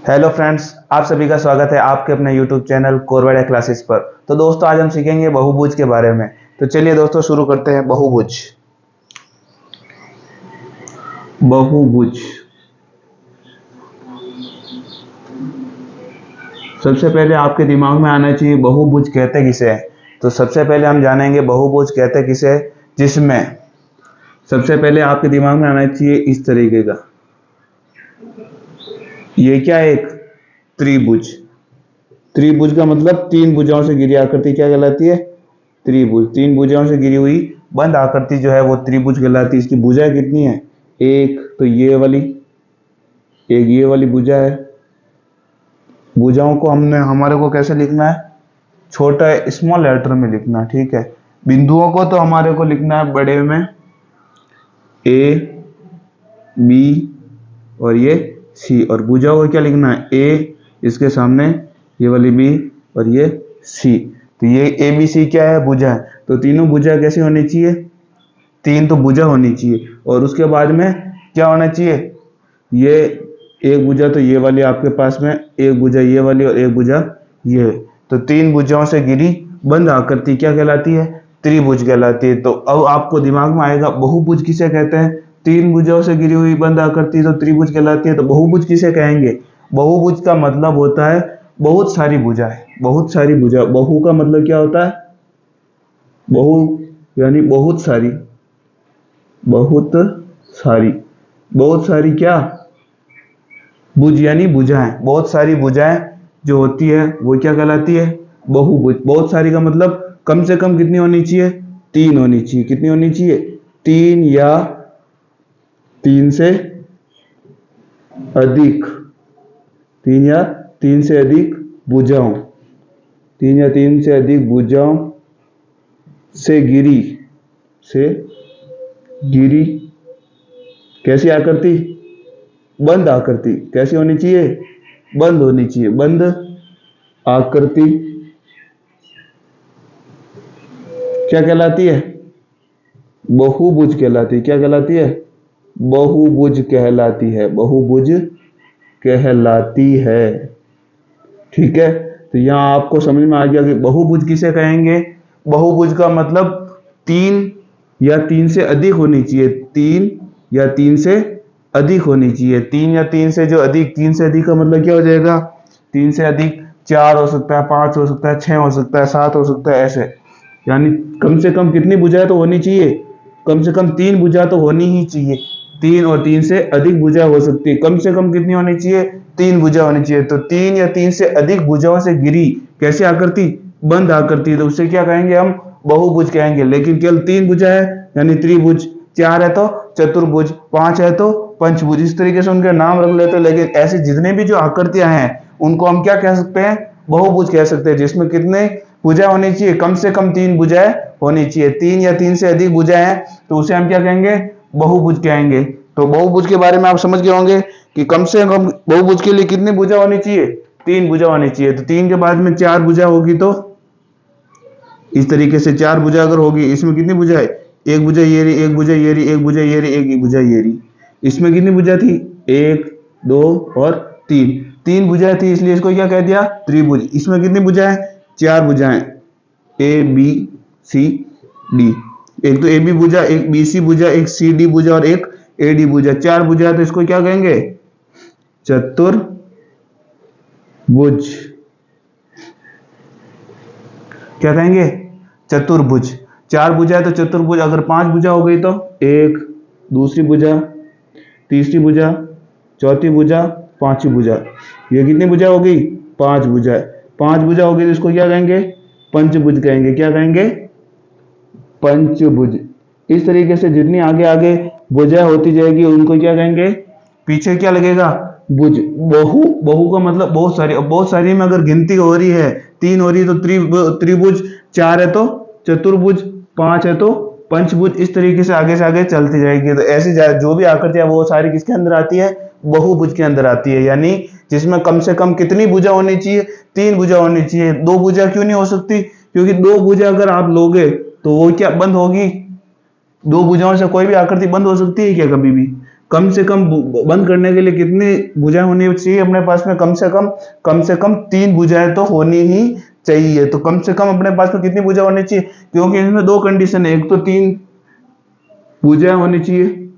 Hello friends, आप सभी का स्वागत है आपके अपने यूट्यूब चैनल कोरवाड़ा क्लासेस पर। तो दोस्तों, आज हम सीखेंगे बहुभुज के बारे में। तो चलिए दोस्तों, शुरू करते हैं। बहुभुज। बहुभुज सबसे पहले आपके दिमाग में आना चाहिए बहुभुज कहते किसे है। तो सबसे पहले हम जानेंगे बहुभुज कहते किसे है, जिसमें सबसे पहले आपके दिमाग में आना चाहिए इस तरीके का। ये क्या है? एक त्रिभुज। त्रिभुज का मतलब तीन भुजाओं से घिरी आकृति क्या कहलाती है? त्रिभुज। तीन भुजाओं से घिरी हुई बंद आकृति जो है वो त्रिभुज कहलाती है। इसकी भुजाएं कितनी है? एक तो ये वाली, एक ये वाली भुजा है। भुजाओं को हमारे को कैसे लिखना है? छोटा स्मॉल लेटर में लिखना है, ठीक है। बिंदुओं को तो हमारे को लिखना है बड़े में, ए बी और ये सी। और भुजाओं को क्या लिखना है? ए, इसके सामने ये वाली बी और ये सी। तो ये ए बी सी क्या है? भुजा है। तो तीनों भुजा कैसी होनी चाहिए? तीन तो भुजा होनी चाहिए। और उसके बाद में क्या होना चाहिए? ये एक भुजा तो ये वाली आपके पास में, एक भुजा ये वाली और एक भुजा ये। तो तीन भुजाओं से घिरी बंद आकृति क्या कहलाती है? त्रिभुज कहलाती है। तो अब आपको दिमाग में आएगा बहुभुज किसे कहते हैं? तीन भुजाओं से घिरी हुई बंद आकृति तो त्रिभुज कहलाती है। तो बहुभुज किसे कहेंगे? बहुभुज का मतलब होता है बहुत सारी भुजाएं। बहुत सारी भुजा। बहु का मतलब क्या होता है? बहु यानी बहुत सारी। बहुत सारी। बहुत सारी क्या? भुज यानी भुजाएं। बहुत सारी भुजाएं जो होती है वो क्या कहलाती है? बहुभुज। बहुत सारी का मतलब कम से कम कितनी होनी चाहिए? तीन होनी चाहिए। कितनी होनी चाहिए? तीन या तीन से अधिक। तीन या तीन से अधिक भुजाओं। तीन या तीन से अधिक भुजाओं से घिरी, से घिरी कैसी आकृति? बंद आकृति। कैसी होनी चाहिए? बंद होनी चाहिए। बंद आकृति क्या कहलाती है? बहुभुज कहलाती है। क्या कहलाती है? बहुभुज कहलाती है। बहुभुज कहलाती है, ठीक है। तो यहां आपको समझ में आ गया कि बहुभुज किसे कहेंगे। बहुभुज का मतलब तीन या तीन से अधिक होनी चाहिए। तीन या तीन से अधिक होनी चाहिए। तीन या तीन से जो अधिक, तीन से अधिक का मतलब क्या हो जाएगा? तीन से अधिक चार हो सकता है, पांच हो सकता है, छह हो सकता है, सात हो सकता है, ऐसे। यानी कम से कम कितनी भुजाएं तो होनी चाहिए? कम से कम तीन भुजा तो होनी ही चाहिए। तीन और तीन से अधिक भुजा हो सकती है। कम से कम कितनी होनी चाहिए? तीन भुजा होनी चाहिए। तो तीन या तीन से अधिक भुजाओं से घिरी कैसी आकृति? बंद आकृति। तो उसे क्या कहेंगे हम? बहुभुज कहेंगे। लेकिन केवल तीन भुजा है यानी त्रिभुज, चार है तो चतुर्भुज, पांच है तो पंचभुज। इस तरीके से उनके नाम रख लेते हैं। लेकिन ऐसे जितने भी जो आकृतियां हैं उनको हम क्या कह सकते हैं? बहुभुज कह सकते हैं। जिसमें कितने भुजा होनी चाहिए? कम से कम तीन भुजाएं होनी चाहिए। तीन या तीन से अधिक भुजाएं हैं तो उसे हम क्या कहेंगे? बहुभुज कहेंगे। तो बहुभुज के बारे में आप समझ गए होंगे कि कम से कम बहुभुज के लिए कितनी भुजा होनी चाहिए? तीन भुजा होनी चाहिए। तो तीन के बाद में चार भुजा होगी तो इस तरीके से चार भुजा अगर होगी, इसमें कितनी भुजा है? एक भुजा ये रही, एक भुजा ये रही, एक भुजा ये रही, एक भुजा ये रही। इसमें कितनी भुजा थी? एक, दो और तीन। तीन भुजाएं थी इसलिए इसको क्या कह दिया? त्रिभुज। इसमें कितनी भुजाएं? चार भुजाएं, ए बी सी डी। एक तो ए बी भुजा, एक बी सी भुजा, एक सी डी भुजा और एक ए डी भुजा। चार भुजा तो इसको क्या कहेंगे? चतुर्भुज। क्या कहेंगे? चतुर्भुज। चार भुजा है तो चतुर्भुज। अगर पांच भुजा हो गई तो एक, दूसरी भुजा, तीसरी भुजा, चौथी भुजा, पांचवी भुजा। ये कितनी भुजा हो गई? पांच भुजा है। पांच भुजा हो गई तो इसको क्या कहेंगे? पंचभुज कहेंगे। क्या कहेंगे? पंचभुज। इस तरीके से जितनी आगे आगे भुजा होती जाएगी उनको क्या कहेंगे? पीछे क्या लगेगा? भुज। बहु, बहु का मतलब बहुत सारी। अब बहुत सारी में अगर गिनती हो रही है, तीन हो रही है तो त्रिभुज, चार है तो चतुर्भुज, पांच है तो पंचभुज। इस तरीके से आगे चलती जाएगी। तो ऐसी जो भी आकृतियां वो सारी किसके अंदर आती है? बहुभुज के अंदर आती है। यानी जिसमें कम से कम कितनी भुजा होनी चाहिए? तीन भुजा होनी चाहिए। दो भुजा क्यों नहीं हो सकती? क्योंकि दो भुजा अगर आप लोगे तो वो क्या बंद होगी? दो भुजाओं से कोई भी आकृति बंद हो सकती है क्या कभी भी? कम से कम बंद करने के लिए कितनी भुजाएं होनी चाहिए अपने पास में? कम से कम 3 भुजाएं तो होनी ही चाहिए। तो कम से कम अपने पास में कितनी भुजा होनी चाहिए? क्योंकि इसमें दो कंडीशन है, एक तो 3 भुजाएं होनी चाहिए,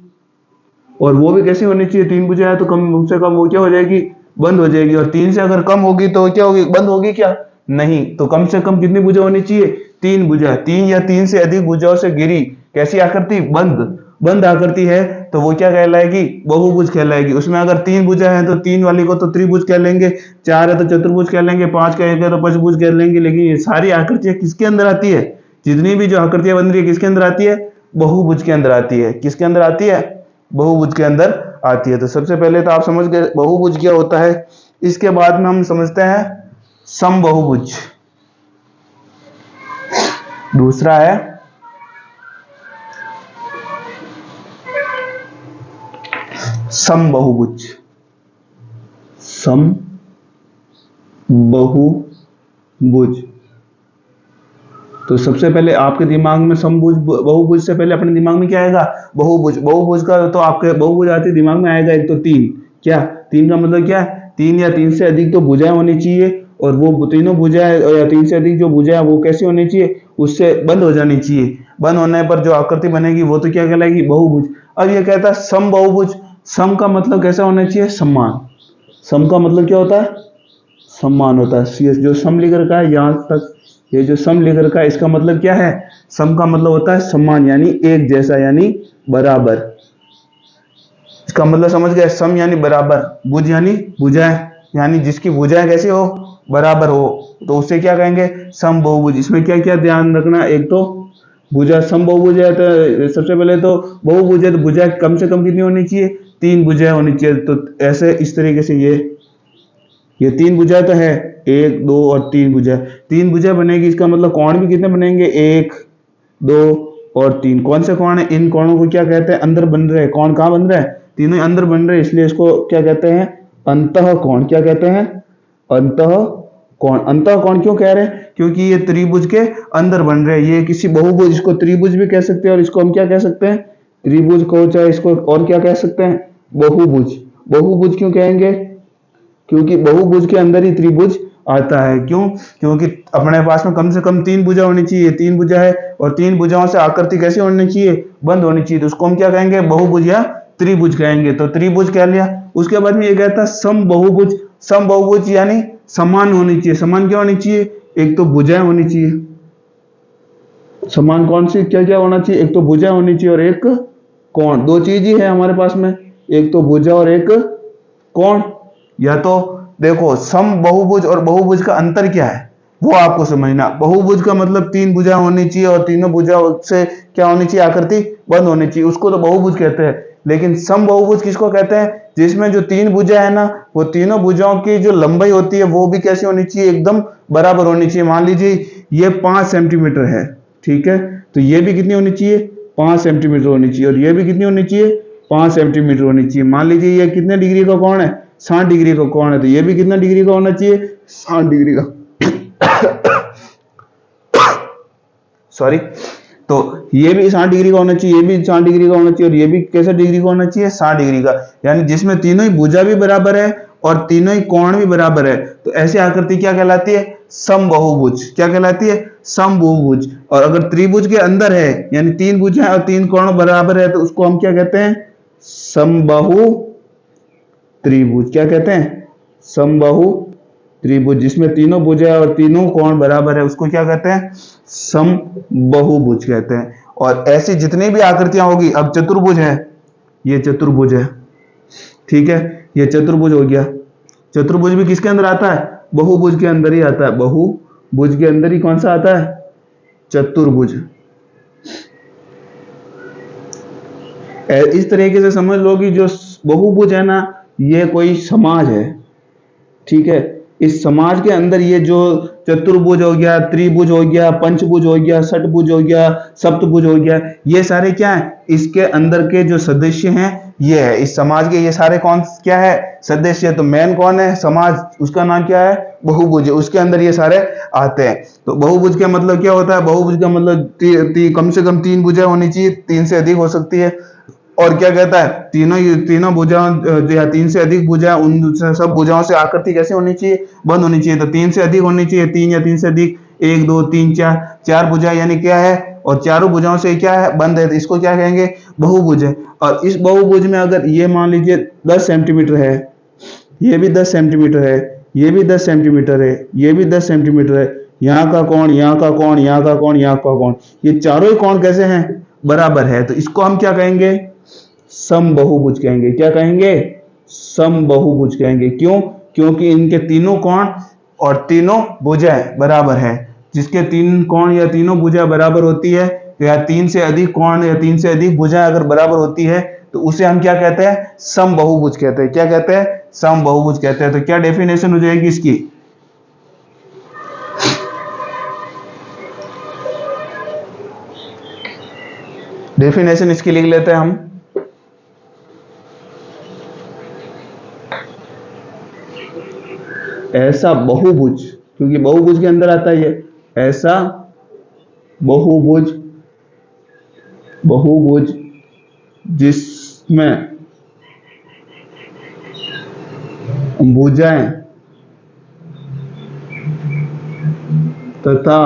और वो भी कैसे होनी चाहिए? 3 भुजाएं तो कम से कम वो क्या हो जाएगी? बंद हो जाएगी। और 3 से अगर कम होगी तो क्या होगी? बंद होगी क्या? नहीं। तो कम से कम कितनी भुजा होनी चाहिए? 3 भुजा। 3 या 3 से अधिक भुजाओं से घिरी कैसी आकृति? बंद आकृति है तो वो क्या कहलाएगी? बहुभुज कहलाएगी। उसमें अगर 3 भुजा है तो 3 वाली को तो त्रिभुज कह लेंगे, 4 है तो चतुर्भुज कह लेंगे, 5 कहेंगे तो पंचभुज कह लेंगे। लेकिन ये सारी आकृतियां किसके अंदर आती है? जितनी भी जो आकृतियां बन रही है किसके अंदर आती है? बहुभुज के अंदर आती है। किसके अंदर आती है? बहुभुज के अंदर आती है। तो सबसे पहले तो आप समझ गए बहुभुज क्या होता है। इसके बाद में हम समझते हैं समबहुभुज। दूसरा है समबहुभुज। समबहुभुज। तो सबसे पहले आपके दिमाग में समभुज बहुभुज से पहले अपने दिमाग में क्या आएगा? बहुभुज। बहुभुज का तो आपके बहुभुज आते दिमाग में आएगा एक तो 3। क्या 3 का मतलब क्या है? 3 या 3 से अधिक तो भुजाएं होनी चाहिए, और वो तीनों भुजाएं या 3 से अधिक जो भुजाएं वो कैसी होनी चाहिए? उससे बंद हो जानी चाहिए। बंद होने पर जो आकृति बनेगी वो तो क्या कहलाएगी? बहुभुज। अब ये कहता है समबहुभुज। सम का मतलब कैसा होना चाहिए? समान। सम का मतलब क्या होता है? समान होता है। जो सम लिख रखा है यहां तक, ये जो सम लिख रखा है इसका मतलब क्या है? सम का मतलब होता है समान, यानी एक जैसा, यानी बराबर। इसका मतलब समझ गए? सम यानी बराबर, भुज यानी भुजाएं, यानी जिसकी भुजाएं कैसी हो? बराबर हो, तो उसे क्या कहेंगे? समबहुभुज। इसमें क्या क्या ध्यान रखना? एक तो भुजा समबहुभुज है तो सबसे पहले तो बहुभुज है तो भुजा कम से कम कितनी होनी चाहिए? 3 भुजाएं होनी चाहिए। तो ऐसे इस तरीके से ये 3 भुजाएं तो है, 1 2 और 3 भुजा। 3 भुजा बनेगी, इसका मतलब कोण भी कितने बनेंगे? 1 2 और 3। कौन से कोण है? इन कोणों को क्या कहते हैं? अंदर बन रहे हैं। कोण कहाँ बन रहा है? तीनों अंदर बन रहे हैं, इसलिए इसको क्या कहते हैं? अंतः कोण। क्या कहते हैं? अंतः कोण। अंतः कोण क्यों कह रहे हैं? क्योंकि ये त्रिभुज के अंदर बन रहे हैं। ये किसी बहुभुज, इसको त्रिभुज भी कह सकते हैं और इसको हम क्या कह सकते हैं? त्रिभुज को, चाहे इसको और क्या कह सकते हैं? बहुभुज। बहुभुज क्यों कहेंगे? क्योंकि बहुभुज के अंदर ही त्रिभुज आता है। क्यों? क्योंकि अपने पास में कम से कम 3 भुजा होनी चाहिए। 3 भुजा है और 3 भुजाओं से आकृति कैसी होनी चाहिए? बंद होनी चाहिए। तो उसको हम क्या कहेंगे? बहुभुज या त्रिभुज कहेंगे। तो त्रिभुज कह लिया। उसके बाद में ये कहता है समबहुभुज। समबहुभुज यानी समान होनी चाहिए। समान क्या होनी चाहिए? एक तो भुजाएं होनी चाहिए। समान कौन सी क्या क्या होना चाहिए? एक तो भुजा होनी चाहिए और एक कोण। 2 चीज ही है हमारे पास में, एक तो भुजा और एक कोण। या तो देखो सम बहुभुज और बहुभुज का अंतर क्या है वो आपको समझना। बहुभुज का मतलब 3 भुजा होनी चाहिए और तीनों भुजा से क्या होनी चाहिए? आकृति बंद होनी चाहिए, उसको तो बहुभुज कहते हैं। लेकिन सम बहुभुज किसको कहते हैं? जिसमें जो 3 भुजा है ना, वो तीनों भुजाओं की जो लंबाई होती है वो भी कैसी होनी चाहिए? एकदम बराबर होनी चाहिए। मान लीजिए ये 5 सेंटीमीटर है, ठीक है, तो ये भी कितनी होनी चाहिए? 5 सेंटीमीटर होनी चाहिए, और ये भी कितनी होनी चाहिए? 5 सेंटीमीटर होनी चाहिए। मान लीजिए ये कितने डिग्री का कोण है? 60 डिग्री का कोण है, तो ये भी कितना डिग्री का होना चाहिए? 60 डिग्री का। सॉरी। तो ये भी 60 डिग्री का होना चाहिए, ये भी 60 डिग्री का होना चाहिए, और ये भी कैसे डिग्री का होना चाहिए? 60 डिग्री का। यानी जिसमें तीनों ही भुजा भी बराबर है और तीनों ही कोण भी बराबर है, तो ऐसी आकृति क्या कहलाती है? समबहुभुज। क्या कहलाती है? समबहुभुज। और अगर त्रिभुज के अंदर है, यानी 3 भुजा है और 3 कोण बराबर है, तो उसको हम क्या कहते हैं? समबाहु त्रिभुज। क्या कहते हैं? समबाहु त्रिभुज। जिसमें तीनों भुजा और तीनों कोण बराबर है, उसको क्या कहते हैं? समबहुभुज कहते हैं। और ऐसी जितनी भी आकृतियां होगी, अब चतुर्भुज है, ये चतुर्भुज है, ठीक है, ये चतुर्भुज हो गया। चतुर्भुज भी किसके अंदर आता है? बहुभुज के अंदर ही आता है। बहुभुज के अंदर ही कौन सा आता है? चतुर्भुज। इस तरीके से समझ लो कि जो बहुभुज है ना, ये कोई समाज है, ठीक है। इस समाज के अंदर ये जो चतुर्भुज हो गया, त्रिभुज हो गया, पंचभुज हो गया, षटभुज हो गया, सप्तभुज हो गया, ये सारे क्या है? इसके अंदर के जो सदस्य हैं ये है इस समाज के। ये सारे कौन क्या है? सदस्य। तो मेन कौन है? समाज, उसका नाम क्या है? बहुभुज। उसके अंदर ये सारे आते हैं। तो बहुभुज का मतलब क्या होता है? बहुभुज का मतलब कम से कम 3 भुजा होनी चाहिए, 3 से अधिक हो सकती है, और क्या कहता है, तीनों भुजाओं या तीन से अधिक भुजा, उन सब भुजाओं से आकृति कैसे होनी चाहिए, बंद होनी चाहिए। तो तीन से अधिक होनी चाहिए, तीन या तीन से अधिक, एक दो तीन चार, चार भुजा यानी क्या है, और चारों भुजाओं से क्या है, बंद है, तो इसको क्या कहेंगे, बहुभुज है। और इस बहुभुज में अगर ये मान लीजिए 10 सेंटीमीटर है, ये भी 10 सेंटीमीटर है, ये भी 10 सेंटीमीटर है, ये भी 10 सेंटीमीटर है, यहाँ का कोण, यहाँ का कोण, यहाँ का कोण, यहाँ का कोण, ये चारों ही कोण कैसे हैं, बराबर है। तो इसको हम क्या कहेंगे, समबाहुभुज कहेंगे। क्या कहेंगे, समबाहुभुज कहेंगे। क्यों, क्योंकि इनके तीनों कोण और तीनों भुजाएं बराबर है। जिसके तीन कोण या तीनों भुजा बराबर होती है, या तीन से अधिक कोण या तीन से अधिक भुजा अगर बराबर होती है, तो उसे हम क्या कहते हैं, समबाहुभुज कहते हैं। क्या कहते हैं, समबाहुभुज कहते हैं। तो क्या डेफिनेशन हो जाएगी इसकी, डेफिनेशन इसकी लिख लेते हैं हम। ऐसा बहुभुज, क्योंकि बहुभुज के अंदर आता है ये, ऐसा बहुभुज, बहुभुज जिसमें भुजाएं तथा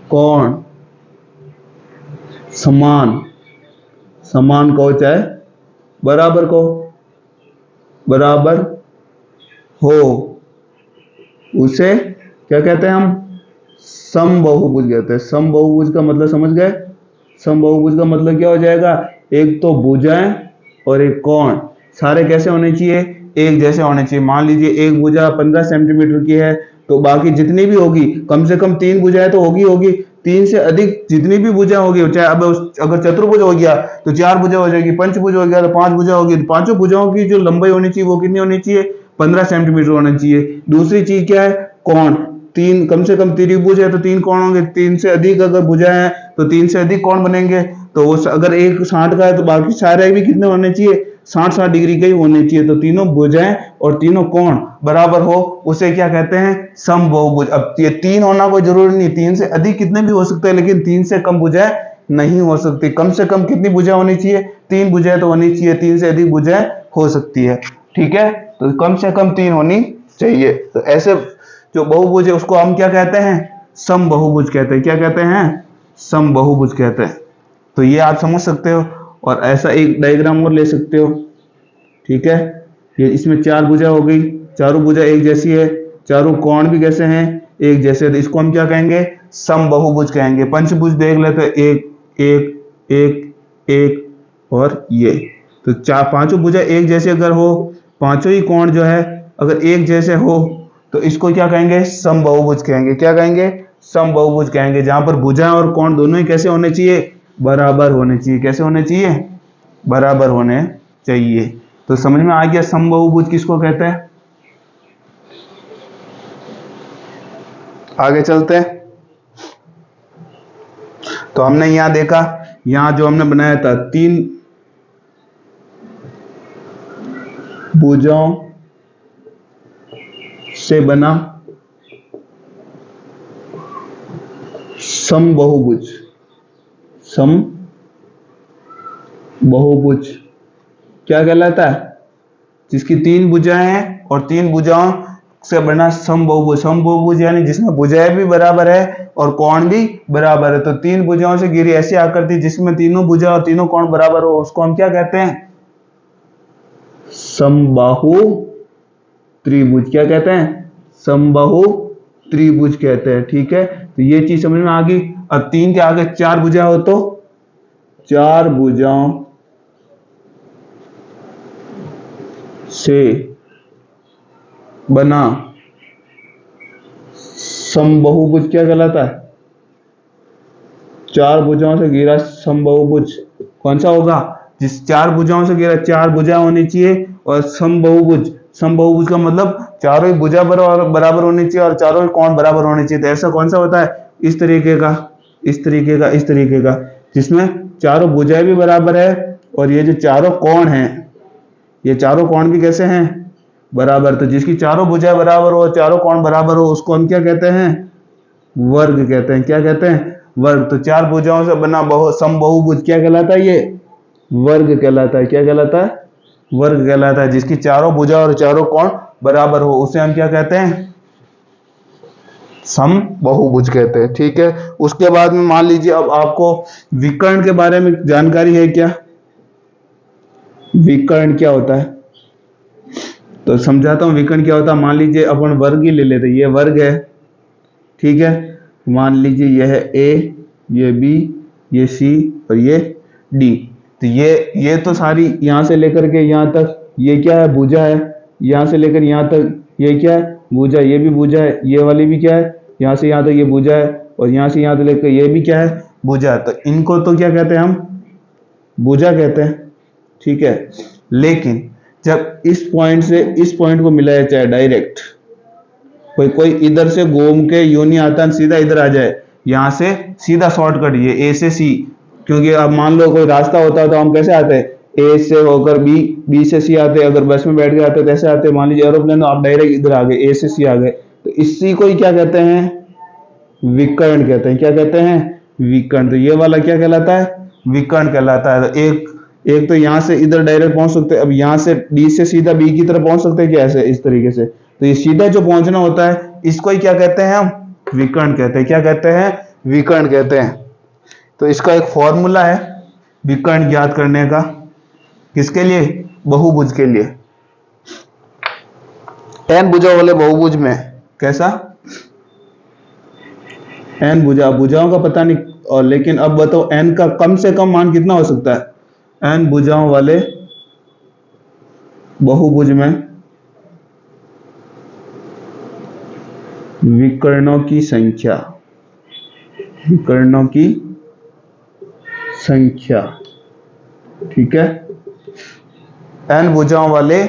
कोण समान, समान को चाहे बराबर को, बराबर हो, उसे क्या कहते हैं हम, समबाहुभुज कहते हैं। समबाहुभुज का मतलब समझ गए, समबाहुभुज का मतलब क्या हो जाएगा, एक तो भुजाएं और एक कोण, सारे कैसे होने चाहिए, एक जैसे होने चाहिए। मान लीजिए एक भुजा 15 सेंटीमीटर की है, तो बाकी जितनी भी होगी, कम से कम 3 भुजाएं तो होगी, 3 से अधिक जितनी भी भुजा होगी, चाहे अब अगर चतुर्भुज हो गया तो 4 भुजा हो जाएगी, पंचभुज हो गया तो 5 भुजा होगी। तो पांचों भुजाओं की जो लंबाई होनी चाहिए वो कितनी होनी चाहिए, 15 सेंटीमीटर होना चाहिए। दूसरी चीज क्या है, कोण, तीन, कम से कम त्रिभुज है तो 3 कोण होंगे, 3 से अधिक अगर भुजा है तो 3 से अधिक कोण बनेंगे। तो अगर एक 60 का है तो बाकी सारे भी कितने होने चाहिए, 60-60 डिग्री के ही होने चाहिए। तो तीनों भुजाएं और तीनों कोण बराबर हो, उसे क्या कहते हैं, समबाहुभुज। अब ये 3 होना कोई जरूरी नहीं, 3 से अधिक कितने भी हो सकते हैं, लेकिन 3 से कम भुजाएं नहीं हो सकती। कम से कम कितनी भुजा होनी चाहिए, 3 भुजाएं तो होनी चाहिए, 3 से अधिक भुजाएं हो सकती है। ठीक है, तो कम से कम 3 होनी चाहिए। तो ऐसे जो बहुभुज है उसको हम क्या कहते हैं, समबाहुभुज कहते हैं। क्या कहते हैं, समबाहुभुज कहते हैं। तो ये आप समझ सकते हो। और ऐसा एक डायग्राम और ले सकते हो। ठीक है, ये इसमें 4 भुजा हो गई, चारों भुजा एक जैसी है, चारों कोण भी कैसे हैं, एक जैसे। तो इसको हम क्या कहेंगे, समबाहुभुज कहेंगे। पंचभुज देख लेते हैं, एक एक एक एक और ये। तो पांचों भुजा एक जैसे अगर हो, पांचों ही कोण जो है अगर एक जैसे हो, तो इसको क्या कहेंगे, समबाहुभुज कहेंगे। क्या कहेंगे, समबाहुभुज कहेंगे। जहां पर भुजा और कोण दोनों ही कैसे होने चाहिए, बराबर होने चाहिए। कैसे होने चाहिए, बराबर होने चाहिए। तो समझ में आ गया समबाहुभुज किसको कहते हैं। आगे चलते हैं। तो हमने यहां देखा, यहां जो हमने बनाया था 3 भुजाओं से बना समबाहुभुज, समबाहुभुज क्या कहलाता है, जिसकी 3 भुजाएं हैं और 3 भुजाओं से बना समबाहुभुज। समबाहुभुज यानी जिसमें भुजाएं भी बराबर है और कोण भी बराबर है। तो 3 भुजाओं से घिरी ऐसी आकृति जिसमें तीनों भुजा और तीनों कोण बराबर हो, उसको हम क्या कहते हैं, समबाहु त्रिभुज। क्या कहते हैं, समबाहु त्रिभुज कहते हैं। ठीक है, तो ये चीज समझ में आ गई। अब 3 के आगे 4 भुजा हो तो 4 भुजाओं से बना समबाहुभुज क्या कहलाता है, 4 भुजाओं से घिरा समबाहुभुज कौन सा होगा, जिस 4 भुजाओं से घिरा, 4 भुजा होनी चाहिए और समबाहुभुज। समबाहुभुज का मतलब चारों ही भुजा बराबर होनी चाहिए और चारों ही कोण बराबर होने चाहिए। तो ऐसा कौन सा होता है, इस तरीके का, इस तरीके का, इस तरीके का, जिसमें चारों भुजाएं भी बराबर है और ये जो चारों कोण हैं, ये चारों कोण भी कैसे हैं, बराबर। तो जिसकी चारों भुजाएं बराबर हो, चारों कोण बराबर हो, उसको हम क्या कहते हैं, वर्ग कहते हैं। क्या कहते हैं, वर्ग। तो 4 भुजाओं से बना समबाहुभुज क्या कहलाता है, ये वर्ग कहलाता है। क्या कहलाता है? वर्ग कहलाता है। जिसकी चारों भुजा और चारों कोण बराबर हो उसे हम क्या कहते हैं? समबाहुभुज कहते हैं। ठीक है, उसके बाद में मान लीजिए अब आपको विकर्ण के बारे में जानकारी है क्या? विकर्ण क्या होता है तो समझाता हूं। विकर्ण क्या होता है, मान लीजिए अपन वर्ग ही ले लेते हैं। ये वर्ग है, ठीक है। मान लीजिए यह है ए, ये बी, ये सी और ये डी। तो ये तो सारी यहां से लेकर के यहां तक ये क्या है? भुजा है। यहां से लेकर यहां तक ये क्या है? भुजा। ये भी भुजा है। ये वाली भी क्या है? यहां से यहां तक ये भुजा है और यहां से यहां तक लेकर ये भी क्या है? भुजा। तो इनको तो क्या कहते हैं हम? भुजा कहते हैं, ठीक है। लेकिन जब इस पॉइंट से इस पॉइंट को मिलाया जाए डायरेक्ट, कोई इधर से घूम के यूं नहीं आता, सीधा इधर आ जाए, यहां से सीधा शॉर्टकट ये ए से सी। क्योंकि अब मान लो कोई रास्ता होता है तो हम कैसे आते हैं? ए से होकर बी, बी से सी आते। अगर बस में बैठ के आते तो ऐसे आते। मान लीजिए एरोप्लेन, तो आप डायरेक्ट इधर आ गए, ए से सी आ गए। तो इसी को ही क्या कहते हैं? विकर्ण कहते हैं। क्या कहते हैं? विकर्ण। तो ये वाला क्या कहलाता है? विकर्ण कहलाता है। तो एक तो यहां से इधर डायरेक्ट पहुंच सकते हैं। अब यहां से डी से सीधा बी की तरफ पहुंच सकते हैं क्या? ऐसे इस तरीके से। तो ये सीधा जो पहुंचना होता है इसको ही क्या कहते हैं हम? विकर्ण कहते हैं। क्या कहते हैं? विकर्ण कहते हैं। तो इसका एक फॉर्मूला है विकर्ण ज्ञात करने का। किसके लिए? बहुभुज के लिए। n भुजा वाले बहुभुज में कैसा? n भुजाओं का पता नहीं, और लेकिन अब बताओ n का कम से कम मान कितना हो सकता है? n भुजाओं वाले बहुभुज में विकर्णों की संख्या, विकर्णों की संख्या, ठीक है। n भुजाओं वाले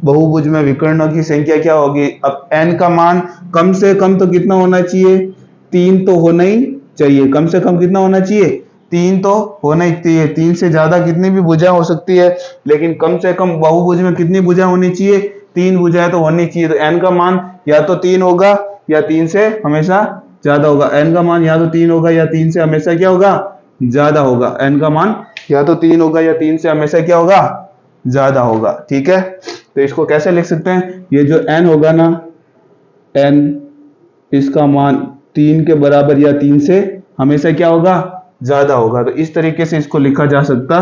बहुभुज में विकर्णों की संख्या क्या होगी? अब n का मान कम से कम तो कितना होना चाहिए? 3 तो होना ही चाहिए। कम से कम कितना होना चाहिए? 3 तो होना ही चाहिए। 3 से ज्यादा कितनी भी भुजा हो सकती है, लेकिन कम से कम बहुभुज में कितनी भुजा होनी चाहिए? 3 भुजाएं तो होनी चाहिए। तो n का मान या तो 3 होगा या 3 से हमेशा ज्यादा होगा। n का मान या तो 3 होगा या 3 से हमेशा क्या होगा? ज्यादा होगा। n का मान या तो 3 होगा या 3 से हमेशा क्या होगा? ज्यादा होगा, ठीक है। तो इसको कैसे लिख सकते हैं? ये जो n होगा ना, n इसका मान 3 के बराबर या 3 से हमेशा क्या होगा? ज्यादा होगा। तो इस तरीके से इसको लिखा जा सकता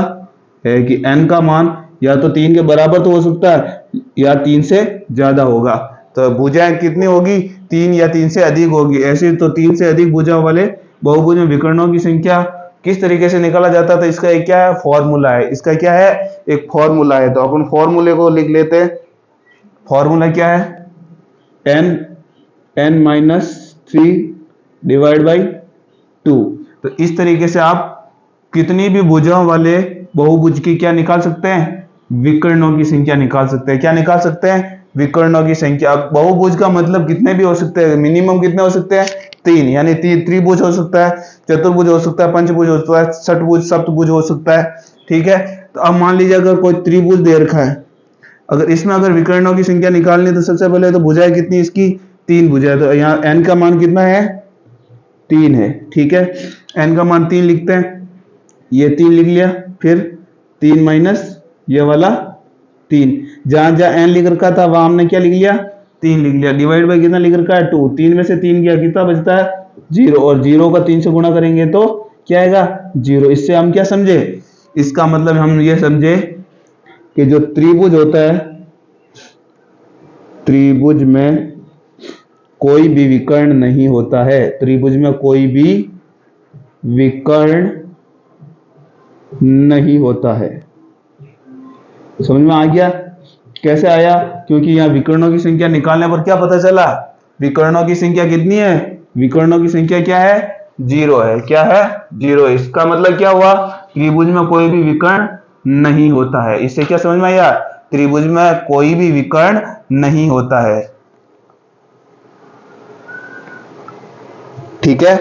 है कि n का मान या तो 3 के बराबर तो हो सकता है या 3 से ज्यादा होगा। तो भुजाएं कितनी होगी? 3 या 3 से अधिक होगी। ऐसे तो 3 से अधिक भुजा वाले बहुभुज में विकर्णों की संख्या किस तरीके से निकाला जाता है? तो इसका एक क्या है? फॉर्मूला है। इसका क्या है? एक फॉर्मूला है। तो अपन फॉर्मूले को लिख लेते हैं। फॉर्मूला क्या है? n-3 divide by 2। तो इस तरीके से आप कितनी भी भुजाओं वाले बहुभुज की क्या निकाल सकते हैं? विकर्णों की संख्या निकाल सकते हैं। क्या निकाल सकते हैं? विकर्णों की संख्या। बहुभुज का मतलब कितने भी हो सकते हैं, मिनिमम कितने हो सकते हैं? 3, यानी त्रिभुज हो सकता है, चतुर्भुज हो सकता है, पंचभुज हो सकता है, षटभुज, सप्तभुज हो सकता है, ठीक है। तो अब मान लीजिए अगर कोई त्रिभुज दे रखा है, अगर इसमें अगर विकर्णों की संख्या निकालनी है तो सबसे पहले तो भुजाएं कितनी इसकी? 3 भुजाएं। तो यहाँ n का मान कितना है? 3 है, ठीक है। n का मान 3 लिखते हैं। ये 3 लिख लिया, फिर 3 माइनस ये वाला 3। जहां जहां n लिख रखा था वहां हमने क्या लिख लिया? 3 लिख लिया। डिवाइड बाई कितना लिख रखा है? 2। 3 में से 3 गया, कितना बचता है? 0। और 0 का 3 से गुणा करेंगे तो क्या आएगा? 0। इससे हम क्या समझे? इसका मतलब हम ये समझे कि जो त्रिभुज होता है, त्रिभुज में कोई भी विकर्ण नहीं होता है। त्रिभुज में कोई भी विकर्ण नहीं होता है। समझ में आ गया? कैसे आया? क्योंकि यहाँ विकर्णों की संख्या निकालने पर क्या पता चला? विकर्णों की संख्या कितनी है? विकर्णों की संख्या क्या है? 0 है। क्या है? 0। इसका मतलब क्या हुआ? त्रिभुज में कोई भी विकर्ण नहीं होता है। इससे क्या समझ में आया? त्रिभुज में कोई भी विकर्ण नहीं होता है, ठीक है।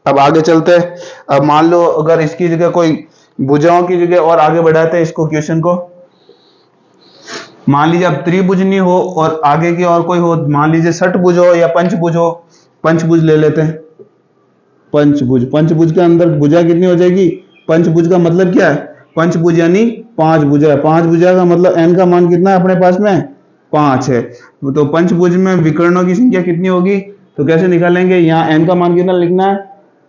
अब आगे चलते हैं। अब मान लो अगर इसकी जगह कोई भुजाओं की जगह और आगे बढ़ाते हैं इसको, क्वेश्चन को। मान लीजिए अब त्रिभुज नहीं हो और आगे की और कोई हो, मान लीजिए षटभुज हो या पंचभुज हो। पंचभुज ले लेते हैं। पंचभुज, पंचभुज के अंदर भुजा कितनी हो जाएगी? पंचभुज का मतलब क्या है? पंचभुज यानी पांच भुजा है, पांच भुजा का मतलब n का मान कितना है अपने पास में 5 है। तो पंचभुज में विकर्णों की संख्या कितनी होगी, तो कैसे निकालेंगे, यहाँ n का मान कितना लिखना है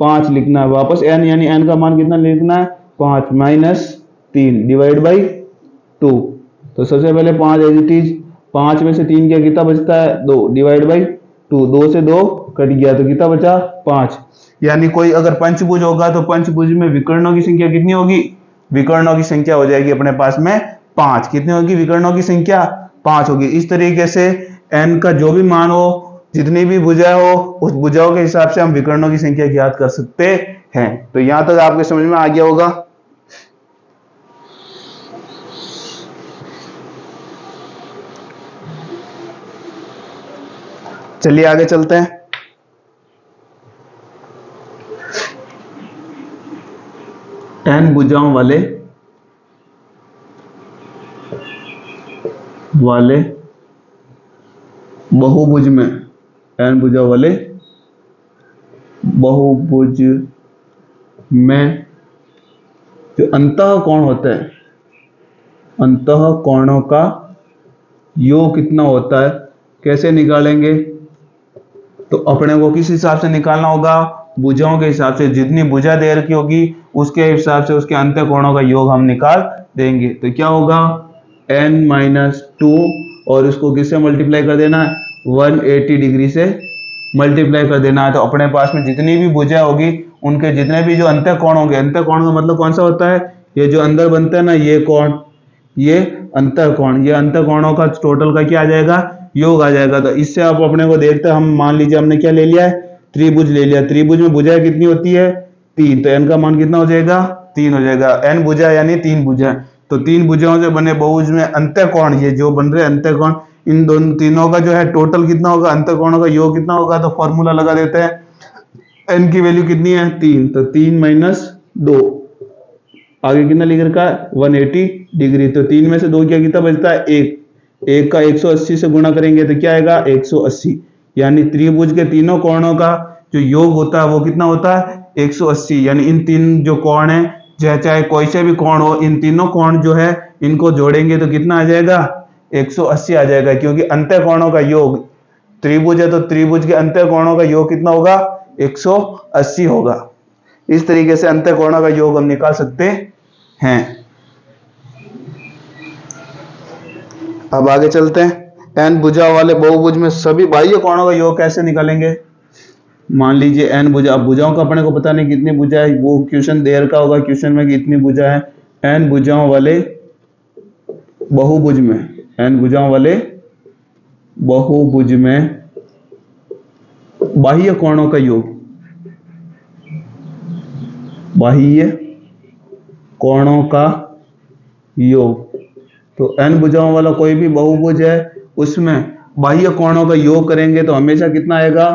5 लिखना है, वापस n यानी n का मान कितना लिखना है 5 माइनस 3 डिवाइड बाई 2। तो सबसे पहले 5 एज इट इज, 5 में से 3 क्या कितना बचता है 2 डिवाइड बाई 2, 2 से 2 कट गया तो कितना बचा 5। यानी कोई अगर पंचभुज होगा तो पंचभुज में विकर्णों की संख्या कितनी होगी, विकर्णों की संख्या हो जाएगी अपने पास में 5। कितनी होगी विकर्णों की संख्या 5 होगी। इस तरीके से n का जो भी मान हो, जितनी भी भुजा हो, उस भुजाओं के हिसाब से हम विकर्णों की संख्या ज्ञात कर सकते हैं। तो यहां तक आपके समझ में आ गया होगा। चलिए आगे चलते हैं। n भुजाओं वाले बहुभुज में, n भुजाओं वाले बहुभुज में जो अंतःकोण होता है, अंतःकोणों का योग कितना होता है, कैसे निकालेंगे, तो अपने को किस हिसाब से निकालना होगा, भुजाओं के हिसाब से। जितनी भुजा दे रखी होगी उसके हिसाब से उसके अंतःकोणों का योग हम निकाल देंगे। तो क्या होगा n-2 और इसको किससे मल्टीप्लाई कर देना है 180 डिग्री से मल्टीप्लाई कर देना है। तो अपने पास में जितनी भी भुजा होगी उनके जितने भी जो अंतःकोण होंगे, अंतःकोण का मतलब कौन सा होता है, ये जो अंदर बनता है ना ये कोण, ये अंतःकोण, ये अंतःकोणों का टोटल का क्या आ जाएगा योग आ जाएगा। तो इससे आप अपने को देखते हैं, हम मान लीजिए हमने क्या ले लिया है त्रिभुज ले लिया, त्रिभुज में भुजाएं कितनी होती है 3, तो n का मान कितना हो जाएगा 3 हो जाएगा। n भुजा यानी 3 भुजा, तो 3 भुजाओं से बने बहुभुज में अंतःकोण, ये जो बन रहे अंतःकोण, इन दोनों तीनों का जो है टोटल कितना होगा, अंतःकोणों का योग कितना होगा, तो फॉर्मूला लगा देते हैं। n की वैल्यू कितनी है 3, तो 3 माइनस 2, आगे कितना लिख रखा है 180 डिग्री। तो 3 में से 2 क्या कितना बचता है 1, 1 का 180 से गुणा करेंगे तो क्या आएगा 180। यानी त्रिभुज के तीनों कोणों का जो योग होता है वो कितना होता है 180। यानी इन तीन जो कोण है, चाहे कोई से भी कोण हो, इन तीनों कोण जो है इनको जोड़ेंगे तो कितना आ जाएगा 180 आ जाएगा। क्योंकि अंतःकोणों का योग, त्रिभुज है तो त्रिभुज के अंतःकोणों का योग कितना होगा 180 होगा। इस तरीके से अंतःकोणों का योग हम निकाल सकते हैं। अब आगे चलते हैं। n भुजाओं वाले बहुभुज में सभी बाह्य कोणों का योग कैसे निकालेंगे। मान लीजिए n भुजा, अब भुजाओं का अपने को पता नहीं कितनी भुजा है, वो क्वेश्चन दे रखा होगा क्वेश्चन में कि इतनी भुजा है। n भुजाओं वाले बहुभुज में, n भुजाओं वाले बहुभुज में बाह्य कोणों का योग, बाह्य कोणों का योग, तो n भुजाओं वाला कोई भी बहुभुज है उसमें बाह्य कोणों का योग करेंगे तो हमेशा कितना आएगा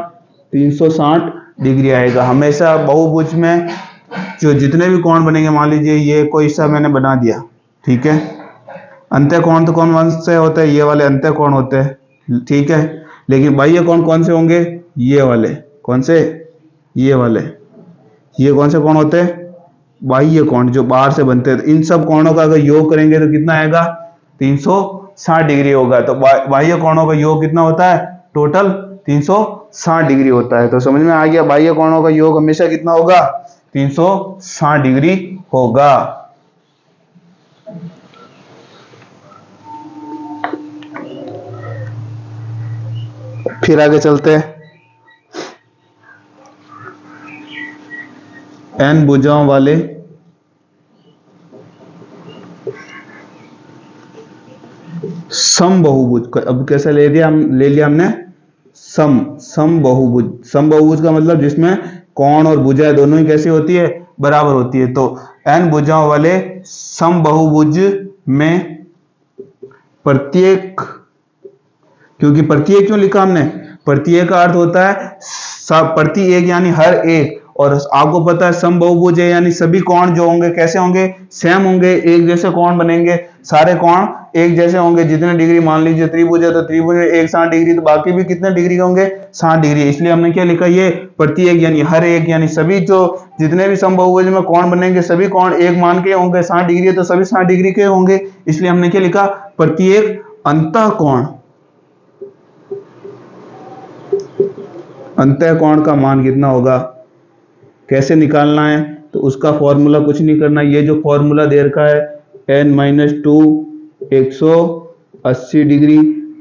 360 डिग्री आएगा। हमेशा बहुभुज में जो जितने भी कोण बनेंगे, मान लीजिए ये कोई सा मैंने बना दिया, ठीक है, अंतःकोण तो कौन से होते हैं, ये वाले अंतःकोण होते हैं, ठीक है, लेकिन बाह्य कोण कौन से होंगे, ये वाले, कौन से, ये वाले, ये कौन से कोण होते हैं बाह्य कोण जो बाहर से बनते हैं। इन सब कोणों का अगर योग करेंगे तो कितना आएगा 360 डिग्री होगा। तो बाह्य कोणों का योग कितना होता है टोटल 360 डिग्री होता है। तो समझ में आ गया, बाह्य कोणों का योग हमेशा कितना होगा 360 डिग्री होगा। फिर आगे चलते हैं। n भुजाओं वाले समबहुभुज, अब कैसे ले लिया हमने सम बहुभुज। सम बहुभुज का मतलब जिसमें कोण और भुजाएं दोनों ही कैसी होती है बराबर होती है। तो n भुजाओं वाले सम बहुभुज में प्रत्येक, क्योंकि प्रत्येक क्यों लिखा हमने, प्रत्येक का अर्थ होता है प्रति एक यानी हर एक, और आपको पता है सम बहुभुज है यानी सभी कोण जो होंगे कैसे होंगे सेम होंगे, एक जैसे कोण बनेंगे। सारे कोण एक जैसे होंगे, जितने डिग्री मान लीजिए त्रिभुज है तो त्रिभुज में एक 60 डिग्री, तो बाकी भी कितने डिग्री के होंगे 60 डिग्री। इसलिए हमने क्या लिखा, ये प्रत्येक यानी हर एक यानी सभी जो जितने भी समबाहुभुज में कोण बनेंगे सभी कोण एक मान के होंगे, 60 डिग्री तो सभी 60 डिग्री के होंगे। इसलिए हमने क्या लिखा, प्रत्येक अंतःकोण, अंतःकोण का मान कितना होगा। कैसे निकालना है, तो उसका फॉर्मूला कुछ नहीं करना, ये जो फॉर्मूला दे रखा है n-2 180 डिग्री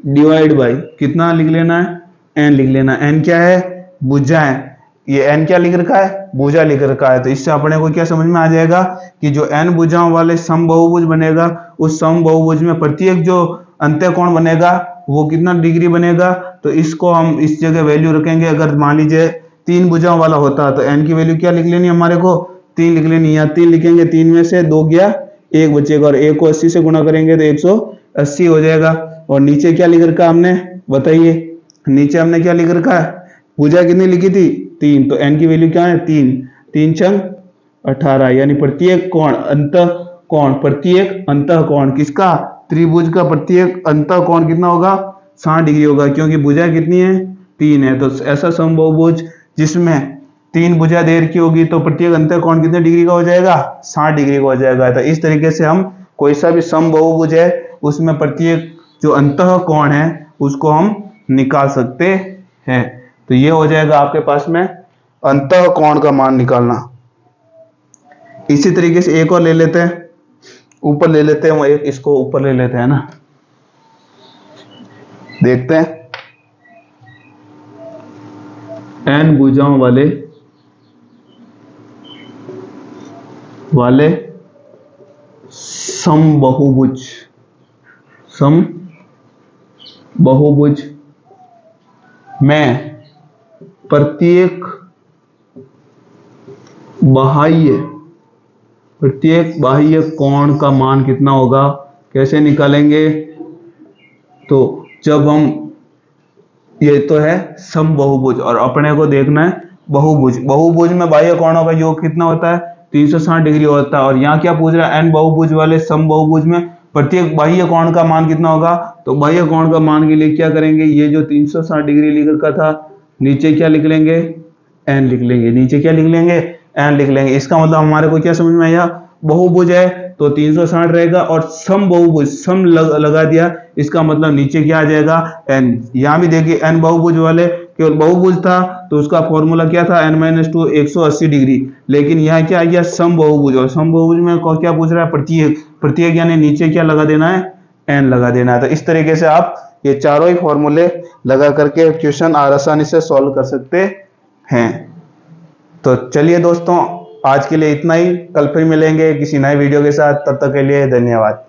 डिवाइड बाई कितना लिख लेना है, n लिख लेना। n क्या है, भुजा है, ये n क्या लिख रखा है, भुजा लिख रखा है। तो इससे अपने को क्या समझ में आ जाएगा कि जो n भुजाओं वाले समबाहुभुज बनेगा, उस समबाहुभुज में प्रत्येक जो अंतःकोण बनेगा वो कितना डिग्री बनेगा। तो इसको हम इस जगह वैल्यू रखेंगे। अगर मान लीजिए 3 भुजाओं वाला होता तो n की वैल्यू क्या लिख लेनी हमारे को, 3 लिख लेनी। यहाँ 3 लिखेंगे, 3 में से 2 गया 1 बचेगा, और 1 को 80 से गुणा करेंगे तो 180 हो जाएगा। और नीचे क्या लिख रखा हमने, बताइए, नीचे हमने क्या लिख रखा है, भुजा कितनी लिखी थी 3, तो n की वैल्यू क्या है 3, 3 छंग 18, यानी प्रत्येक कोण अंतःकोण, प्रत्येक अंतःकोण किसका, त्रिभुज का प्रत्येक अंतःकोण कितना होगा 60 डिग्री होगा, क्योंकि भुजा कितनी है 3 है। तो ऐसा समबाहुभुज जिसमें 3 भुजा देर की होगी तो प्रत्येक अंतःकोण कितने डिग्री का हो जाएगा, 60 डिग्री का हो जाएगा। तो इस तरीके से हम कोई सा भी समबाहुभुज है उसमें प्रत्येक जो अंतःकोण है उसको हम निकाल सकते हैं। तो ये हो जाएगा आपके पास में अंतःकोण का मान निकालना। इसी तरीके से एक और ले लेते हैं, ऊपर ले लेते हैं, वो एक इसको ऊपर ले लेते हैं ना, देखते हैं। n भुजाओं वाले समबाहुभुज में प्रत्येक बाह्य कोण का मान कितना होगा। कैसे निकालेंगे, तो जब हम, ये तो है समबाहुभुज और अपने को देखना है बहुभुज। बहुभुज में बाह्य कोणों का योग कितना होता है 360 डिग्री होता है। और यहाँ क्या पूछ रहा है, n बहुभुज वाले समबाहुभुज में प्रत्येक बाह्य कोण का मान कितना होगा। तो बाह्य कोण का मान के लिए क्या करेंगे, ये जो 360 डिग्री लिख रखा था नीचे क्या लिख लेंगे, n लिख लेंगे, नीचे क्या लिख लेंगे, n लिख लेंगे। इसका मतलब हमारे को क्या समझ में आया, बहुभुज है तो 360 रहेगा, और सम बहुभुज सम लगा दिया, इसका मतलब नीचे क्या आ जाएगा n। यहाँ भी देखिए n बहुभुज वाले केवल बहुभुज था तो उसका फॉर्मूला क्या था n-2 180 डिग्री, लेकिन यहाँ क्या आ गया सम बहुभुज, और सम बहुभुज में क्या पूछ रहा है, प्रत्येक यानी नीचे क्या लगा देना है, n लगा देना है। तो इस तरीके से आप ये चारों ही फॉर्मूले लगा करके क्वेश्चन आसानी से सॉल्व कर सकते हैं। तो चलिए दोस्तों, आज के लिए इतना ही, कल फिर मिलेंगे किसी नए वीडियो के साथ, तब तक के लिए धन्यवाद।